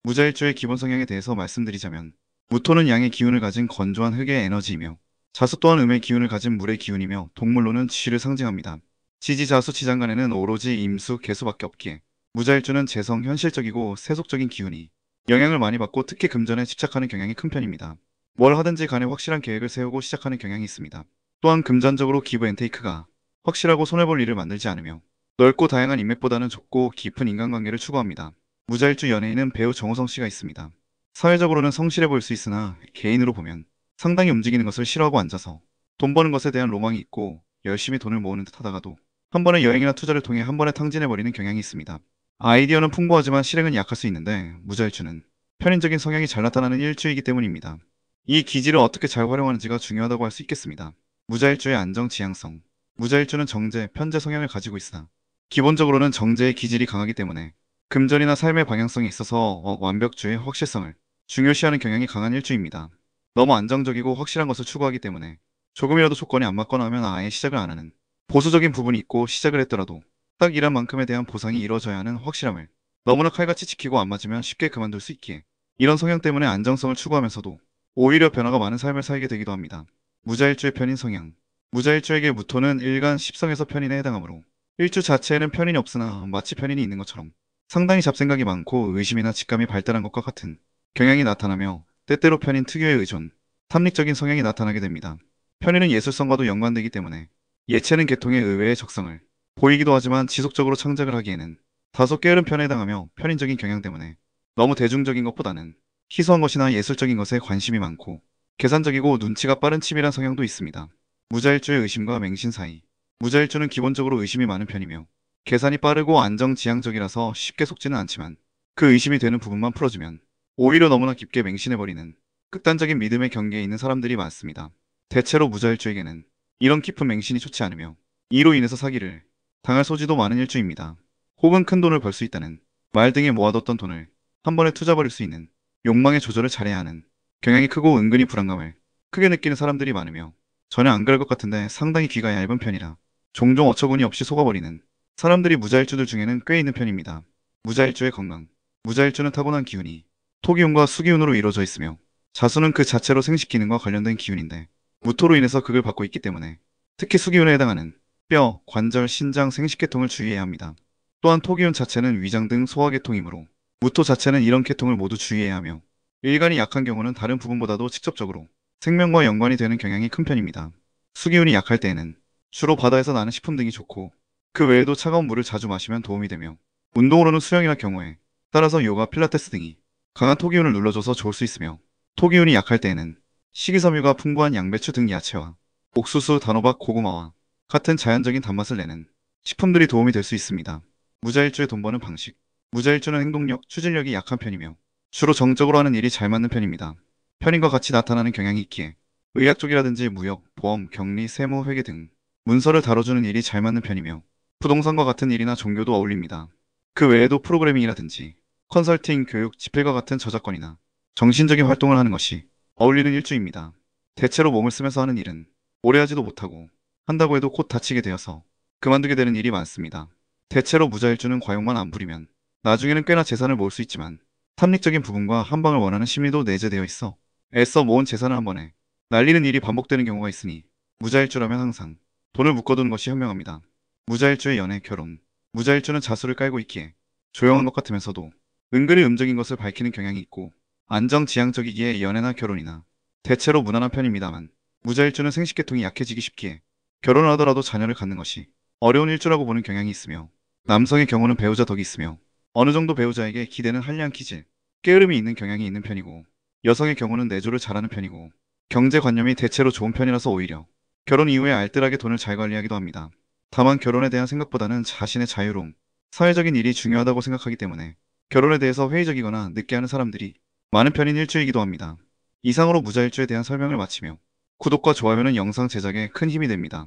무자일주의 기본 성향에 대해서 말씀드리자면, 무토는 양의 기운을 가진 건조한 흙의 에너지이며, 자수 또한 음의 기운을 가진 물의 기운이며, 동물로는 지를 상징합니다. 지지자수 지장간에는 오로지 임수, 개수밖에 없기에 무자일주는 재성, 현실적이고 세속적인 기운이 영향을 많이 받고 특히 금전에 집착하는 경향이 큰 편입니다. 뭘 하든지 간에 확실한 계획을 세우고 시작하는 경향이 있습니다. 또한 금전적으로 기브 앤 테이크가 확실하고 손해볼 일을 만들지 않으며 넓고 다양한 인맥보다는 좁고 깊은 인간관계를 추구합니다. 무자일주 연예인은 배우 정우성 씨가 있습니다. 사회적으로는 성실해 보일 수 있으나 개인으로 보면 상당히 움직이는 것을 싫어하고 앉아서 돈 버는 것에 대한 로망이 있고 열심히 돈을 모으는 듯 하다가도 한 번의 여행이나 투자를 통해 한 번에 탕진해버리는 경향이 있습니다. 아이디어는 풍부하지만 실행은 약할 수 있는데 무자일주는 편인적인 성향이 잘 나타나는 일주이기 때문입니다. 이 기질을 어떻게 잘 활용하는지가 중요하다고 할 수 있겠습니다. 무자일주의 안정 지향성. 무자일주는 정제, 편재 성향을 가지고 있으나 기본적으로는 정제의 기질이 강하기 때문에 금전이나 삶의 방향성에 있어서 완벽주의 확실성을 중요시하는 경향이 강한 일주입니다. 너무 안정적이고 확실한 것을 추구하기 때문에 조금이라도 조건이 안 맞거나 하면 아예 시작을 안 하는 보수적인 부분이 있고 시작을 했더라도 딱 일한 만큼에 대한 보상이 이루어져야 하는 확실함을 너무나 칼같이 지키고 안 맞으면 쉽게 그만둘 수 있기에 이런 성향 때문에 안정성을 추구하면서도 오히려 변화가 많은 삶을 살게 되기도 합니다. 무자일주의 편인 성향. 무자일주에게 무토는 일간 십성에서 편인에 해당하므로 일주 자체에는 편인이 없으나 마치 편인이 있는 것처럼 상당히 잡생각이 많고 의심이나 직감이 발달한 것과 같은 경향이 나타나며 때때로 편인 특유의 의존, 탐닉적인 성향이 나타나게 됩니다. 편인은 예술성과도 연관되기 때문에 예체능 계통의 의외의 적성을 보이기도 하지만 지속적으로 창작을 하기에는 다소 게으른 편에 해당하며 편인적인 경향 때문에 너무 대중적인 것보다는 희소한 것이나 예술적인 것에 관심이 많고 계산적이고 눈치가 빠른 치밀한 성향도 있습니다. 무자일주의 의심과 맹신 사이. 무자일주는 기본적으로 의심이 많은 편이며 계산이 빠르고 안정지향적이라서 쉽게 속지는 않지만 그 의심이 되는 부분만 풀어주면 오히려 너무나 깊게 맹신해버리는 극단적인 믿음의 경계에 있는 사람들이 많습니다. 대체로 무자일주에게는 이런 깊은 맹신이 좋지 않으며 이로 인해서 사기를 당할 소지도 많은 일주입니다. 혹은 큰 돈을 벌 수 있다는 말 등에 모아뒀던 돈을 한 번에 투자버릴 수 있는 욕망의 조절을 잘해야 하는 경향이 크고 은근히 불안감을 크게 느끼는 사람들이 많으며 전혀 안 그럴 것 같은데 상당히 귀가 얇은 편이라 종종 어처구니 없이 속아버리는 사람들이 무자일주들 중에는 꽤 있는 편입니다. 무자일주의 건강. 무자일주는 타고난 기운이 토기운과 수기운으로 이루어져 있으며 자수는 그 자체로 생식기능과 관련된 기운인데 무토로 인해서 극을 받고 있기 때문에 특히 수기운에 해당하는 뼈, 관절, 신장, 생식계통을 주의해야 합니다. 또한 토기운 자체는 위장 등 소화계통이므로 무토 자체는 이런 계통을 모두 주의해야 하며 일간이 약한 경우는 다른 부분보다도 직접적으로 생명과 연관이 되는 경향이 큰 편입니다. 수기운이 약할 때에는 주로 바다에서 나는 식품 등이 좋고 그 외에도 차가운 물을 자주 마시면 도움이 되며 운동으로는 수영이나 경호에 따라서 요가, 필라테스 등이 강한 토기운을 눌러줘서 좋을 수 있으며 토기운이 약할 때에는 식이섬유가 풍부한 양배추 등 야채와 옥수수, 단호박, 고구마와 같은 자연적인 단맛을 내는 식품들이 도움이 될 수 있습니다. 무자일주의 돈 버는 방식. 무자일주는 행동력, 추진력이 약한 편이며 주로 정적으로 하는 일이 잘 맞는 편입니다. 편인과 같이 나타나는 경향이 있기에 의학 쪽이라든지 무역, 보험, 격리, 세무, 회계 등 문서를 다뤄주는 일이 잘 맞는 편이며 부동산과 같은 일이나 종교도 어울립니다. 그 외에도 프로그래밍이라든지 컨설팅, 교육, 집필과 같은 저작권이나 정신적인 활동을 하는 것이 어울리는 일주입니다. 대체로 몸을 쓰면서 하는 일은 오래 하지도 못하고 한다고 해도 곧 다치게 되어서 그만두게 되는 일이 많습니다. 대체로 무자일주는 과욕만 안 부리면 나중에는 꽤나 재산을 모을 수 있지만 탐닉적인 부분과 한방을 원하는 심리도 내재되어 있어 애써 모은 재산을 한 번에 날리는 일이 반복되는 경우가 있으니 무자일주라면 항상 돈을 묶어두는 것이 현명합니다. 무자일주의 연애, 결혼. 무자일주는 자수를 깔고 있기에 조용한 것 같으면서도 은근히 음적인 것을 밝히는 경향이 있고 안정지향적이기에 연애나 결혼이나 대체로 무난한 편입니다만 무자일주는 생식계통이 약해지기 쉽기에 결혼을 하더라도 자녀를 갖는 것이 어려운 일주라고 보는 경향이 있으며 남성의 경우는 배우자 덕이 있으며 어느 정도 배우자에게 기대는 한량 기질, 게으름이 있는 경향이 있는 편이고 여성의 경우는 내조를 잘하는 편이고 경제관념이 대체로 좋은 편이라서 오히려 결혼 이후에 알뜰하게 돈을 잘 관리하기도 합니다. 다만 결혼에 대한 생각보다는 자신의 자유로움, 사회적인 일이 중요하다고 생각하기 때문에 결혼에 대해서 회의적이거나 늦게 하는 사람들이 많은 편인 일주이기도 합니다. 이상으로 무자일주에 대한 설명을 마치며 구독과 좋아요는 영상 제작에 큰 힘이 됩니다.